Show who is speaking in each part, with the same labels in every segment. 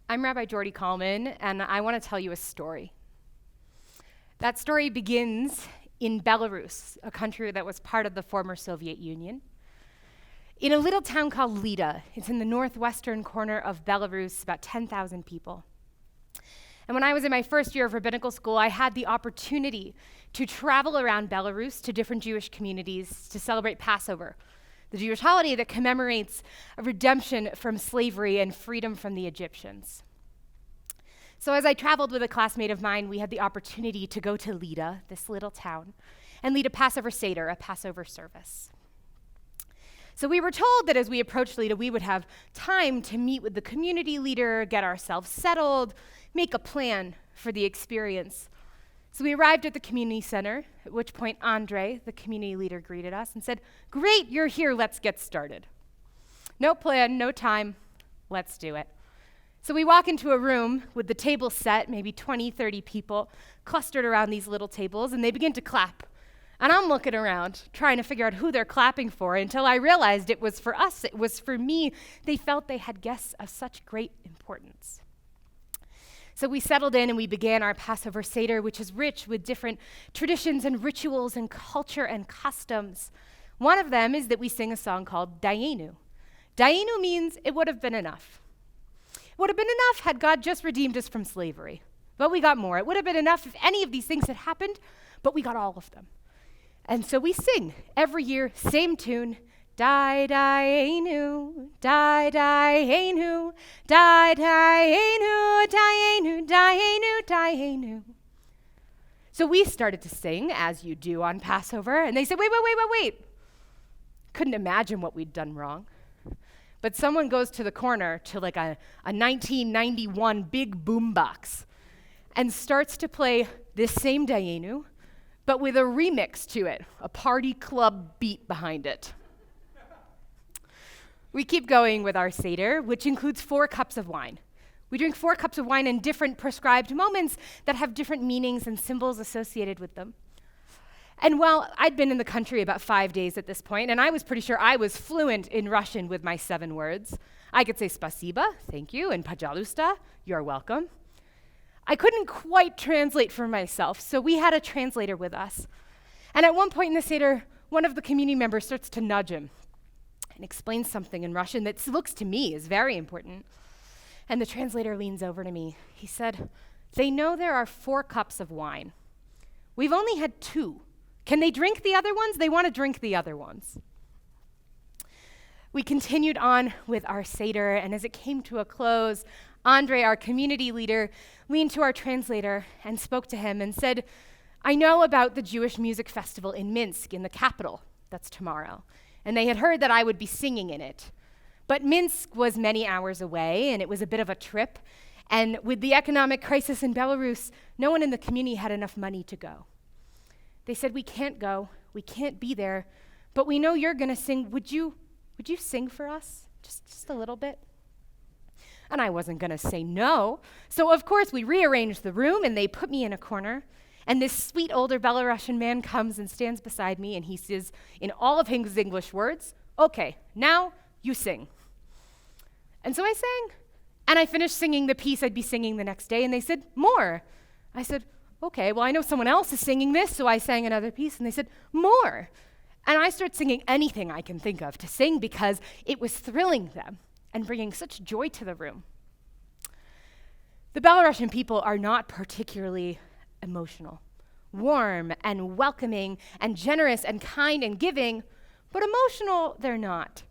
Speaker 1: I'm Rabbi Jordy Callman, and I want to tell you a story. That story begins in Belarus, a country that was part of the former Soviet Union, in a little town called Lida. It's in the northwestern corner of Belarus, about 10,000 people. And when I was in my first year of rabbinical school, I had the opportunity to travel around Belarus to different Jewish communities to celebrate Passover, the Jewish holiday that commemorates a redemption from slavery and freedom from the Egyptians. So as I traveled with a classmate of mine, we had the opportunity to go to Lida, this little town, and lead a Passover Seder, a Passover service. So we were told that as we approached Lida, we would have time to meet with the community leader, get ourselves settled, make a plan for the experience. So we arrived at the community center, at which point Andre, the community leader, greeted us and said, "Great, you're here, let's get started." No plan, no time, let's do it. So we walk into a room with the table set, maybe 20, 30 people clustered around these little tables, and they begin to clap. And I'm looking around, trying to figure out who they're clapping for, until I realized it was for us, it was for me. They felt they had guests of such great importance. So we settled in and we began our Passover Seder, which is rich with different traditions and rituals and culture and customs. One of them is that we sing a song called Dayenu. Dayenu means it would have been enough. It would have been enough had God just redeemed us from slavery. But we got more. It would have been enough if any of these things had happened, but we got all of them. And so we sing every year, same tune, Dayenu, Dayenu, Dayenu, Dayenu, Dayenu, Dayenu. So we started to sing, as you do on Passover, and they said, wait. Couldn't imagine what we'd done wrong. But someone goes to the corner to like a 1991 big boombox and starts to play this same Dayenu, but with a remix to it, a party club beat behind it. We keep going with our Seder, which includes 4 cups of wine. We drink 4 cups of wine in different prescribed moments that have different meanings and symbols associated with them. And while I'd been in the country about 5 days at this point, and I was pretty sure I was fluent in Russian with my 7 words, I could say spasiba, thank you, and pajalusta, you're welcome. I couldn't quite translate for myself, so we had a translator with us. And at one point in the Seder, one of the community members starts to nudge him and explains something in Russian that looks to me as very important. And the translator leans over to me. He said, "They know there are 4 cups of wine. We've only had 2. Can they drink the other ones? They want to drink the other ones." We continued on with our Seder, and as it came to a close, Andre, our community leader, leaned to our translator and spoke to him and said, "I know about the Jewish Music Festival in Minsk, in the capital. That's tomorrow. And they had heard that I would be singing in it. But Minsk was many hours away, and it was a bit of a trip. And with the economic crisis in Belarus, no one in the community had enough money to go. They said, we can't go, we can't be there, but we know you're gonna sing. Would you sing for us? Just a little bit?" And I wasn't gonna say no. So of course we rearranged the room and they put me in a corner. And this sweet older Belarusian man comes and stands beside me and he says, in all of his English words, "Okay, now you sing." And so I sang. And I finished singing the piece I'd be singing the next day, and they said, "More." I said, "Okay, well, I know someone else is singing this," so I sang another piece, and they said, "More." And I started singing anything I can think of to sing because it was thrilling them and bringing such joy to the room. The Belarusian people are not particularly emotional, warm and welcoming and generous and kind and giving, but emotional they're not.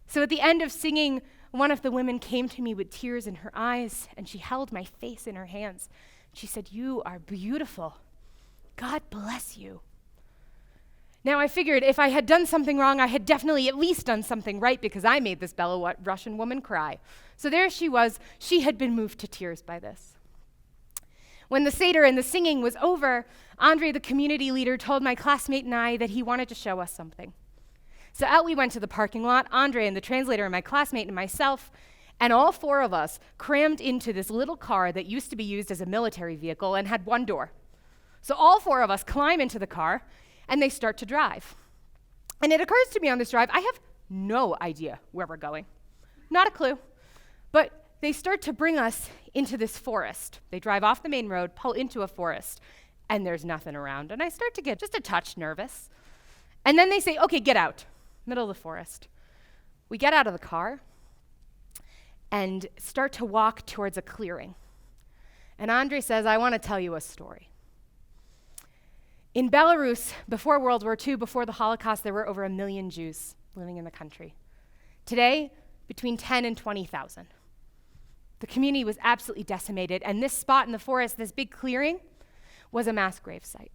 Speaker 1: So at the end of singing, one of the women came to me with tears in her eyes, and she held my face in her hands. She said, "You are beautiful. God bless you." Now I figured if I had done something wrong, I had definitely at least done something right because I made this Belarusian woman cry. So there she was. She had been moved to tears by this. When the Seder and the singing was over, Andre, the community leader, told my classmate and I that he wanted to show us something. So out we went to the parking lot, Andre and the translator and my classmate and myself, and all 4 of us crammed into this little car that used to be used as a military vehicle and had 1 door. So all 4 of us climb into the car, and they start to drive. And it occurs to me on this drive, I have no idea where we're going. Not a clue. But they start to bring us into this forest. They drive off the main road, pull into a forest, and there's nothing around. And I start to get just a touch nervous. And then they say, okay, get out, middle of the forest. We get out of the car and start to walk towards a clearing. And Andre says, I want to tell you a story. In Belarus, before World War II, before the Holocaust, there were over 1 million Jews living in the country. Today, between 10 and 20,000. The community was absolutely decimated, and this spot in the forest, this big clearing, was a mass grave site.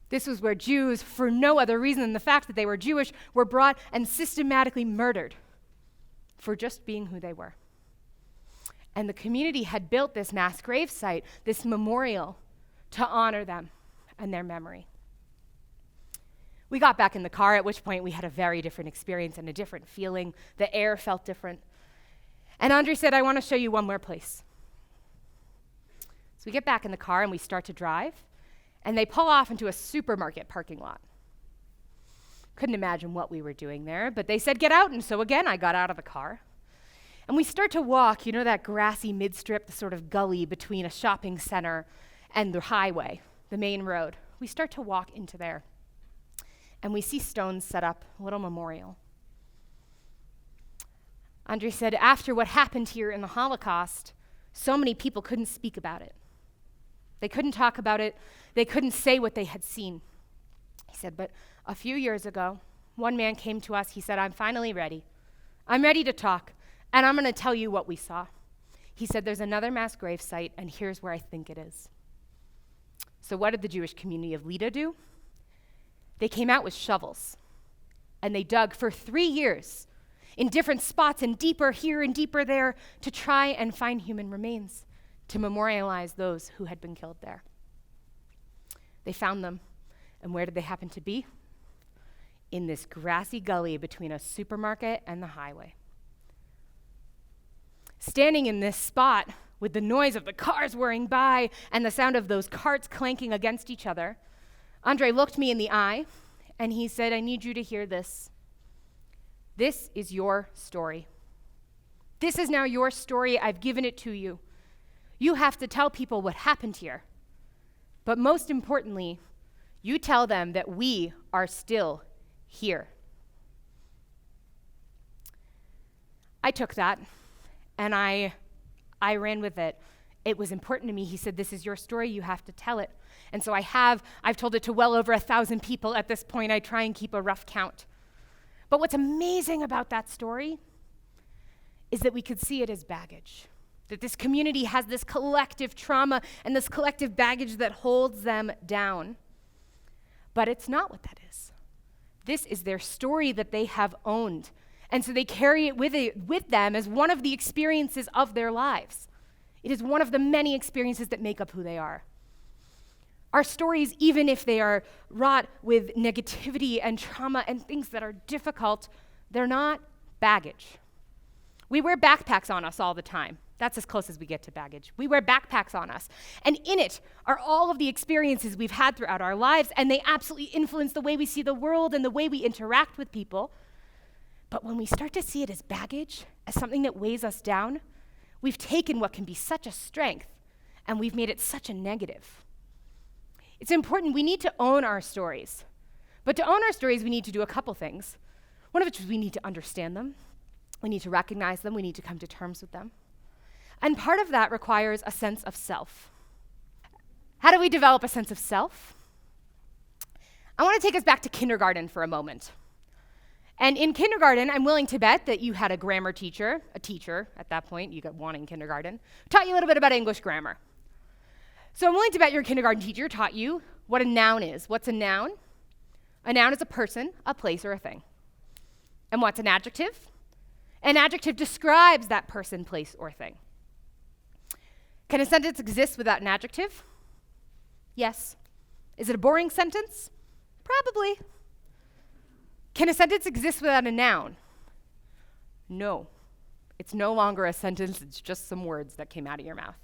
Speaker 1: This was where Jews, for no other reason than the fact that they were Jewish, were brought and systematically murdered for just being who they were. And the community had built this mass grave site, this memorial, to honor them and their memory. We got back in the car, at which point we had a very different experience and a different feeling. The air felt different. And Andre said, I want to show you one more place. So we get back in the car and we start to drive, and they pull off into a supermarket parking lot. Couldn't imagine what we were doing there, but they said, get out, and so again, I got out of the car. And we start to walk, you know, that grassy midstrip, the sort of gully between a shopping center and the highway, the main road. We start to walk into there, and we see stones set up, a little memorial. Andre said, after what happened here in the Holocaust, so many people couldn't speak about it. They couldn't talk about it. They couldn't say what they had seen. He said, but a few years ago, one man came to us. He said, I'm finally ready. I'm ready to talk, and I'm going to tell you what we saw. He said, there's another mass grave site, and here's where I think it is. So what did the Jewish community of Lida do? They came out with shovels, and they dug for 3 years in different spots and deeper here and deeper there to try and find human remains, to memorialize those who had been killed there. They found them, and where did they happen to be? In this grassy gully between a supermarket and the highway. Standing in this spot with the noise of the cars whirring by and the sound of those carts clanking against each other, Andre looked me in the eye, and he said, I need you to hear this. This is your story. This is now your story. I've given it to you. You have to tell people what happened here. But most importantly, you tell them that we are still here. I took that, and I ran with it. It was important to me. He said, this is your story. You have to tell it. And so I've told it to well over 1,000 people at this point. I try and keep a rough count. But what's amazing about that story is that we could see it as baggage, that this community has this collective trauma and this collective baggage that holds them down. But it's not what that is. This is their story that they have owned. And so they carry it with them as one of the experiences of their lives. It is one of the many experiences that make up who they are. Our stories, even if they are wrought with negativity and trauma and things that are difficult, they're not baggage. We wear backpacks on us all the time. That's as close as we get to baggage. We wear backpacks on us. And in it are all of the experiences we've had throughout our lives, and they absolutely influence the way we see the world and the way we interact with people. But when we start to see it as baggage, as something that weighs us down, we've taken what can be such a strength, and we've made it such a negative. It's important. We need to own our stories. But to own our stories, we need to do a couple things. One of which is we need to understand them. We need to recognize them. We need to come to terms with them. And part of that requires a sense of self. How do we develop a sense of self? I want to take us back to kindergarten for a moment. And in kindergarten, I'm willing to bet that you had a grammar teacher, a teacher at that point, you got one in kindergarten, taught you a little bit about English grammar. So I'm willing to bet your kindergarten teacher taught you what a noun is. What's a noun? A noun is a person, a place, or a thing. And what's an adjective? An adjective describes that person, place, or thing. Can a sentence exist without an adjective? Yes. Is it a boring sentence? Probably. Can a sentence exist without a noun? No. It's no longer a sentence, it's just some words that came out of your mouth.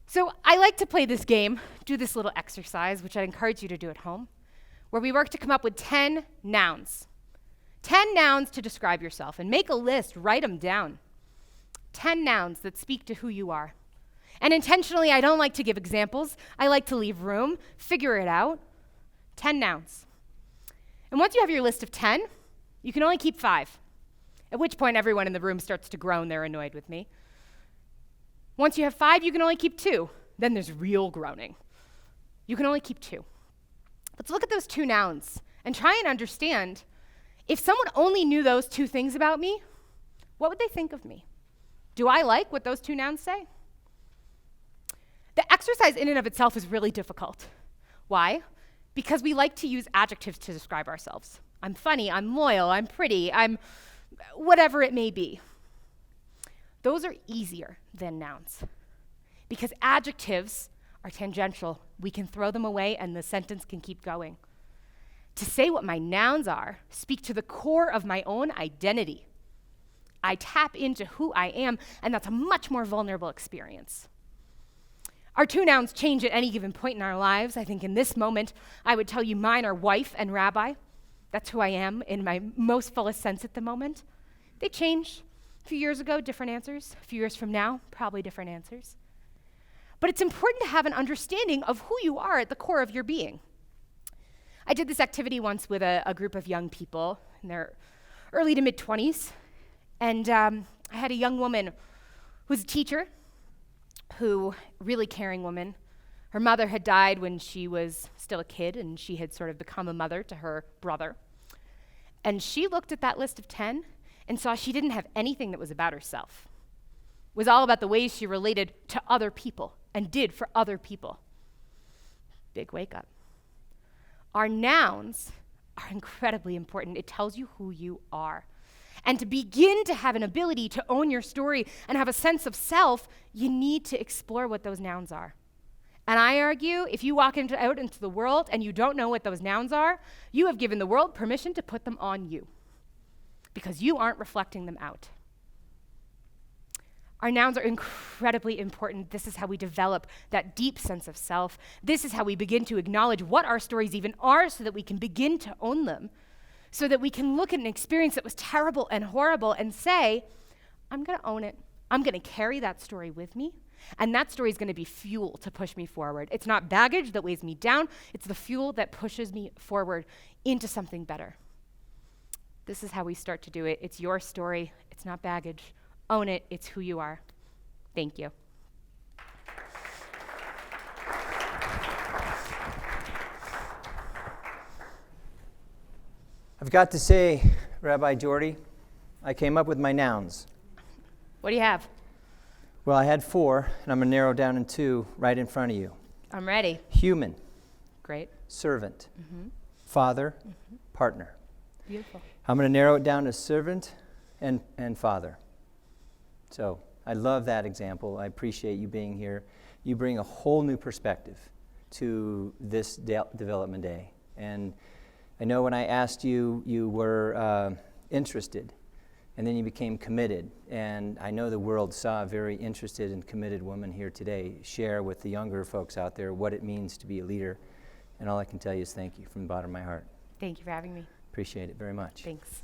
Speaker 1: So I like to play this game, do this little exercise, which I encourage you to do at home, where we work to come up with 10 nouns. 10 nouns to describe yourself, and make a list, write them down. 10 nouns that speak to who you are. And intentionally, I don't like to give examples. I like to leave room, figure it out. 10 nouns. And once you have your list of 10, you can only keep 5, at which point everyone in the room starts to groan. They're annoyed with me. Once you have 5, you can only keep 2. Then there's real groaning. You can only keep 2. Let's look at those 2 nouns and try and understand, if someone only knew those 2 things about me, what would they think of me? Do I like what those 2 nouns say? The exercise in and of itself is really difficult. Why? Because we like to use adjectives to describe ourselves. I'm funny, I'm loyal, I'm pretty, I'm whatever it may be. Those are easier than nouns because adjectives are tangential. We can throw them away and the sentence can keep going. To say what my nouns are, speak to the core of my own identity. I tap into who I am, and that's a much more vulnerable experience. Our 2 nouns change at any given point in our lives. I think in this moment, I would tell you mine are wife and rabbi. That's who I am in my most fullest sense at the moment. They change. A few years ago, different answers. A few years from now, probably different answers. But it's important to have an understanding of who you are at the core of your being. I did this activity once with a group of young people in their early to mid-20s. And I had a young woman who was a teacher, really caring woman. Her mother had died when she was still a kid, and she had sort of become a mother to her brother. And she looked at that list of 10 and saw she didn't have anything that was about herself. It was all about the ways she related to other people and did for other people. Big wake up. Our nouns are incredibly important. It tells you who you are. And to begin to have an ability to own your story and have a sense of self, you need to explore what those nouns are. And I argue, if you walk out into the world and you don't know what those nouns are, you have given the world permission to put them on you because you aren't reflecting them out. Our nouns are incredibly important. This is how we develop that deep sense of self. This is how we begin to acknowledge what our stories even are so that we can begin to own them, so that we can look at an experience that was terrible and horrible and say, I'm going to own it. I'm going to carry that story with me, and that story is going to be fuel to push me forward. It's not baggage that weighs me down. It's the fuel that pushes me forward into something better. This is how we start to do it. It's your story. It's not baggage. Own it. It's who you are. Thank you.
Speaker 2: I've got to say, Rabbi Jordy, I came up with my nouns.
Speaker 1: What do you have?
Speaker 2: Well, I had 4, and I'm going to narrow down in 2 right in front of you.
Speaker 1: I'm ready.
Speaker 2: Human.
Speaker 1: Great.
Speaker 2: Servant. Father. Partner.
Speaker 1: Beautiful.
Speaker 2: I'm going to narrow it down to servant and father. So I love that example. I appreciate you being here. You bring a whole new perspective to this development day. And I know when I asked you, you were interested, and then you became committed. And I know the world saw a very interested and committed woman here today share with the younger folks out there what it means to be a leader. And all I can tell you is thank you from the bottom of my heart.
Speaker 1: Thank you for having me.
Speaker 2: Appreciate it very much.
Speaker 1: Thanks.